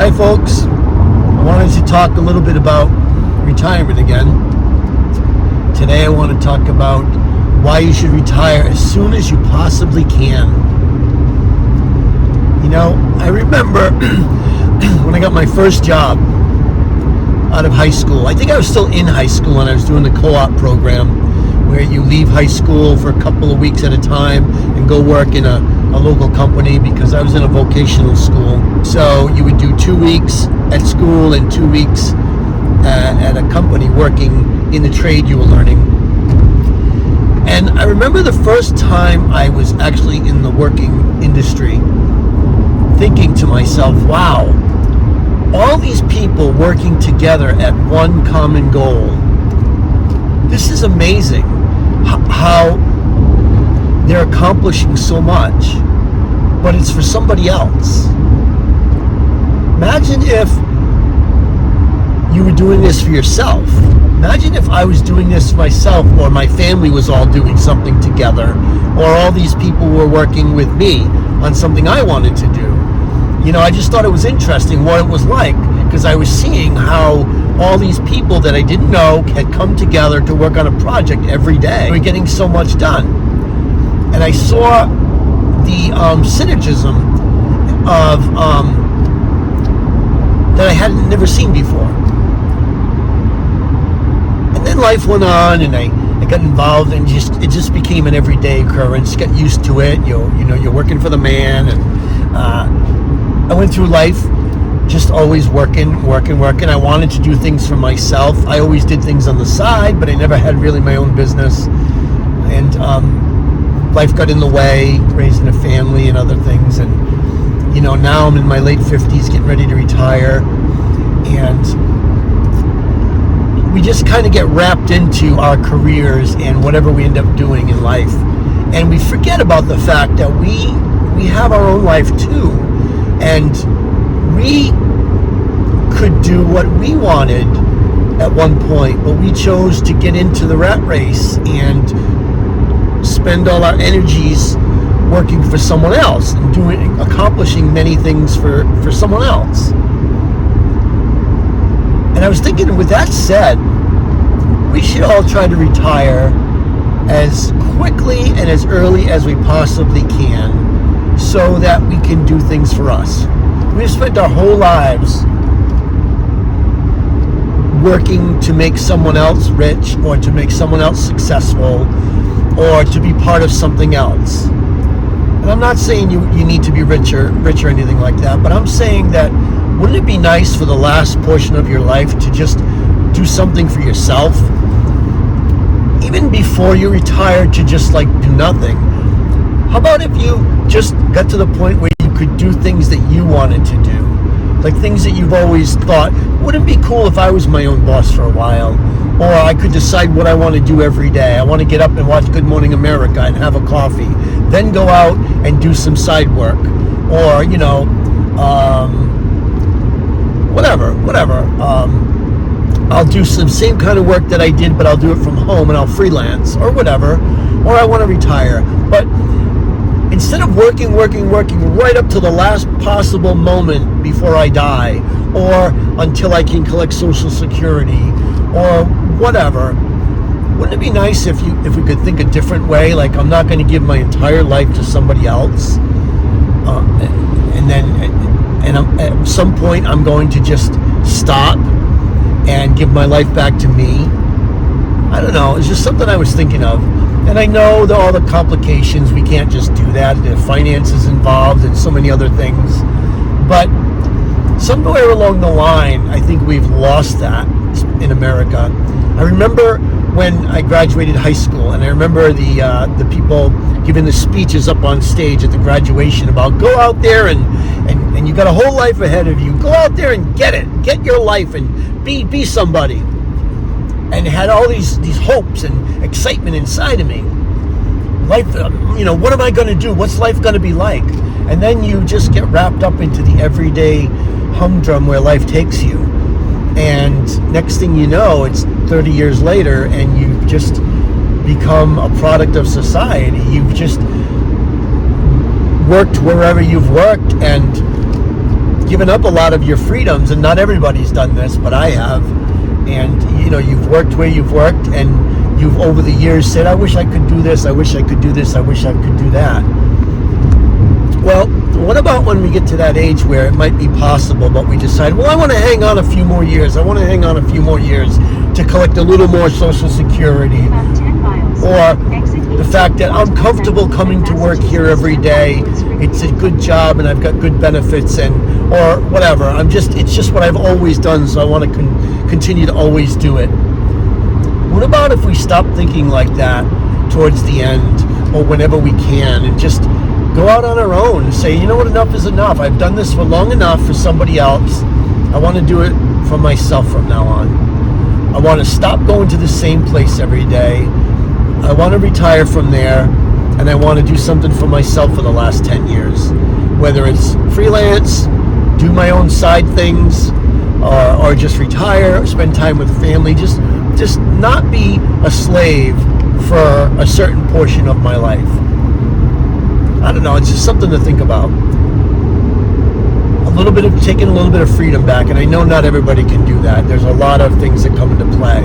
Hi folks, I wanted to talk a little bit about retirement again. Today I want to talk about why you should retire as soon as you possibly can. You know, I remember when I got my first job out of high school. I think I was still in high school when I was doing the co-op program where you leave high school for a couple of weeks at a time and go work in a local company, because I was in a vocational school. So you would do 2 weeks at school and 2 weeks at a company working in the trade you were learning. And I remember the first time I was actually in the working industry thinking to myself, wow, all these people working together at one common goal. This is amazing how they're accomplishing so much, but it's for somebody else. Imagine if you were doing this for yourself. Imagine if I was doing this for myself, or my family was all doing something together, or all these people were working with me on something I wanted to do. You know, I just thought it was interesting what it was like, because I was seeing how all these people that I didn't know had come together to work on a project every day. They were getting so much done. And I saw the synergism of that I hadn't never seen before. And then life went on, and I got involved, and it just became an everyday occurrence. Got used to it. You're working for the man, and I went through life just always working. I wanted to do things for myself. I always did things on the side, but I never had really my own business. And life got in the way, raising a family and other things. And, you know, now I'm in my late 50s, getting ready to retire. And we just kind of get wrapped into our careers and whatever we end up doing in life. And we forget about the fact that we have our own life too. And we could do what we wanted at one point, but we chose to get into the rat race and spend all our energies working for someone else and accomplishing many things for someone else. And I was thinking, with that said, we should all try to retire as quickly and as early as we possibly can, so that we can do things for us. We've spent our whole lives working to make someone else rich, or to make someone else successful, or to be part of something else. And I'm not saying you need to be rich or anything like that, but I'm saying that wouldn't it be nice for the last portion of your life to just do something for yourself? Even before you retire, to just like do nothing. How about if you just got to the point where you could do things that you wanted to do? Like things that you've always thought, wouldn't it be cool if I was my own boss for a while? Or I could decide what I want to do every day. I want to get up and watch Good Morning America and have a coffee. Then go out and do some side work. Or, you know, whatever. I'll do some same kind of work that I did, but I'll do it from home, and I'll freelance or whatever. Or I want to retire. But instead of working right up to the last possible moment before I die, or until I can collect Social Security, or whatever, wouldn't it be nice if we could think a different way? Like, I'm not going to give my entire life to somebody else, and at some point I'm going to just stop and give my life back to me. I don't know. It's just something I was thinking of. And I know that all the complications, we can't just do that. The finances involved and so many other things. But somewhere along the line, I think we've lost that in America. I remember when I graduated high school, and I remember the people giving the speeches up on stage at the graduation about go out there and you got a whole life ahead of you. Go out there and get it. Get your life and be somebody. And had all these hopes and excitement inside of me. Life, you know, what am I going to do? What's life going to be like? And then you just get wrapped up into the everyday humdrum where life takes you. And next thing you know, it's 30 years later, and you've just become a product of society. You've just worked wherever you've worked, and given up a lot of your freedoms, and not everybody's done this, but I have. And you've worked where you've worked, and you've over the years said, I wish I could do this, I wish I could do this, I wish I could do that. Well, what about when we get to that age where it might be possible, but we decide, well, I want to hang on a few more years. I want to hang on a few more years to collect a little more Social Security. Or the fact that I'm comfortable coming to work here every day. It's a good job and I've got good benefits, or whatever. It's just what I've always done, so I want to continue to always do it. What about if we stop thinking like that towards the end, or whenever we can, and just go out on our own and say, you know what, enough is enough. I've done this for long enough for somebody else. I want to do it for myself from now on. I want to stop going to the same place every day. I want to retire from there, and I want to do something for myself for the last 10 years. Whether it's freelance, do my own side things, or just retire, spend time with family, just not be a slave for a certain portion of my life. I don't know, it's just something to think about. Taking a little bit of freedom back, and I know not everybody can do that. There's a lot of things that come into play.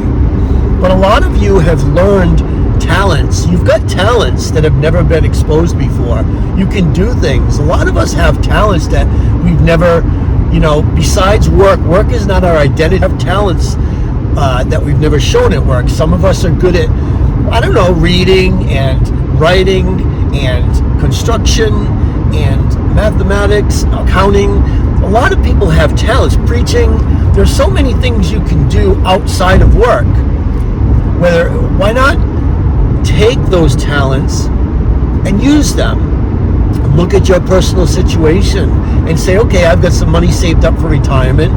But a lot of you have learned talents. You've got talents that have never been exposed before. You can do things. A lot of us have talents that we've never, besides work is not our identity. We have talents that we've never shown at work. Some of us are good at, reading and writing and construction and mathematics, accounting. A lot of people have talents. Preaching. There's so many things you can do outside of work. Why not take those talents and use them? Look at your personal situation and say, okay, I've got some money saved up for retirement.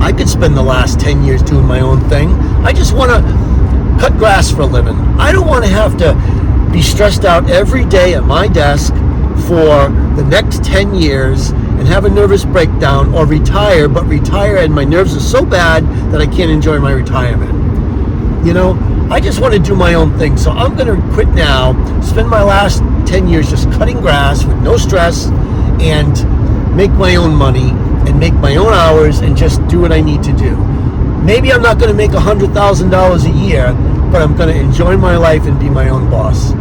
I could spend the last 10 years doing my own thing. I just want to cut grass for a living. I don't want to have to be stressed out every day at my desk for the next 10 years and have a nervous breakdown, or retire and my nerves are so bad that I can't enjoy my retirement. I just want to do my own thing. So I'm going to quit now, spend my last 10 years just cutting grass with no stress, and make my own money and make my own hours and just do what I need to do. Maybe I'm not going to make $100,000 a year, but I'm going to enjoy my life and be my own boss.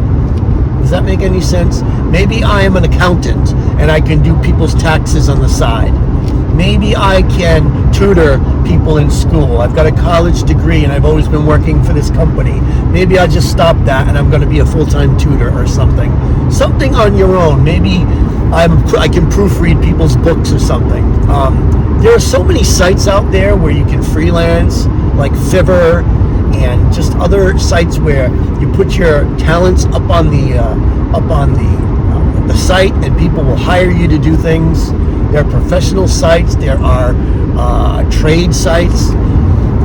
Does that make any sense? Maybe I am an accountant and I can do people's taxes on the side. Maybe I can tutor people in school. I've got a college degree and I've always been working for this company. Maybe I'll just stop that and I'm going to be a full-time tutor or something. Something on your own. Maybe I can proofread people's books or something. There are so many sites out there where you can freelance, like Fiverr, and just other sites where you put your talents up on the site, and people will hire you to do things. There are professional sites. There are trade sites,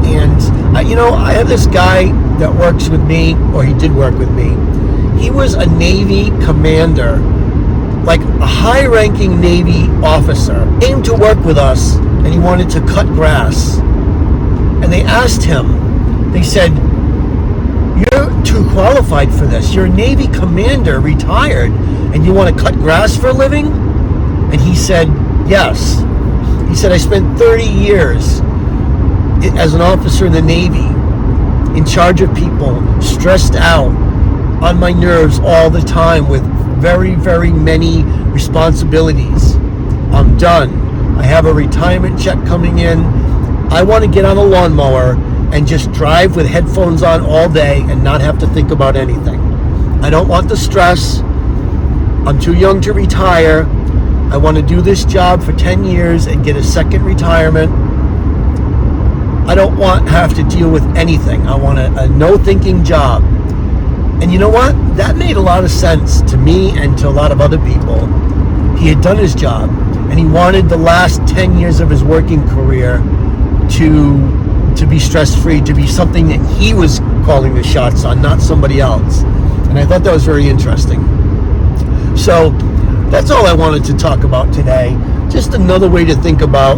and I have this guy that works with me, or he did work with me. He was a Navy commander, like a high-ranking Navy officer. Came to work with us, and he wanted to cut grass. And they asked him. They said, "You're too qualified for this. You're a Navy commander, retired, and you want to cut grass for a living?" And he said, "Yes." He said, "I spent 30 years as an officer in the Navy, in charge of people, stressed out, on my nerves all the time with very, very many responsibilities. I'm done. I have a retirement check coming in. I want to get on a lawnmower and just drive with headphones on all day and not have to think about anything. I don't want the stress. I'm too young to retire. I want to do this job for 10 years and get a second retirement. I don't want to have to deal with anything. I want a no-thinking job." And you know what? That made a lot of sense to me and to a lot of other people. He had done his job, and he wanted the last 10 years of his working career to be stress-free, to be something that he was calling the shots on, not somebody else. And I thought that was very interesting. So that's all I wanted to talk about today. Just another way to think about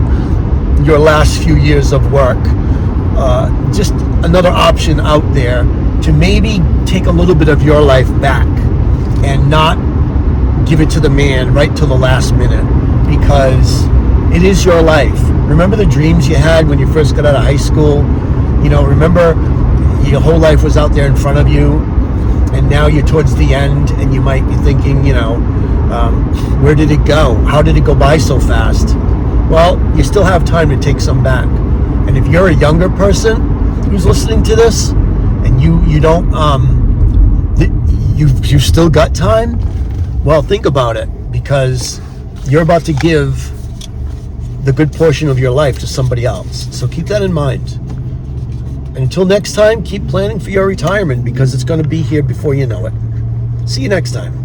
your last few years of work. Just another option out there to maybe take a little bit of your life back and not give it to the man right till the last minute, because It is your life. Remember the dreams you had when you first got out of high school? Remember your whole life was out there in front of you, and now you're towards the end, and you might be thinking, where did it go? How did it go by so fast? Well, you still have time to take some back. And if you're a younger person who's listening to this, and you don't, you've still got time, well, think about it, because you're about to give the good portion of your life to somebody else. So keep that in mind. And until next time, keep planning for your retirement, because it's going to be here before you know it. See you next time.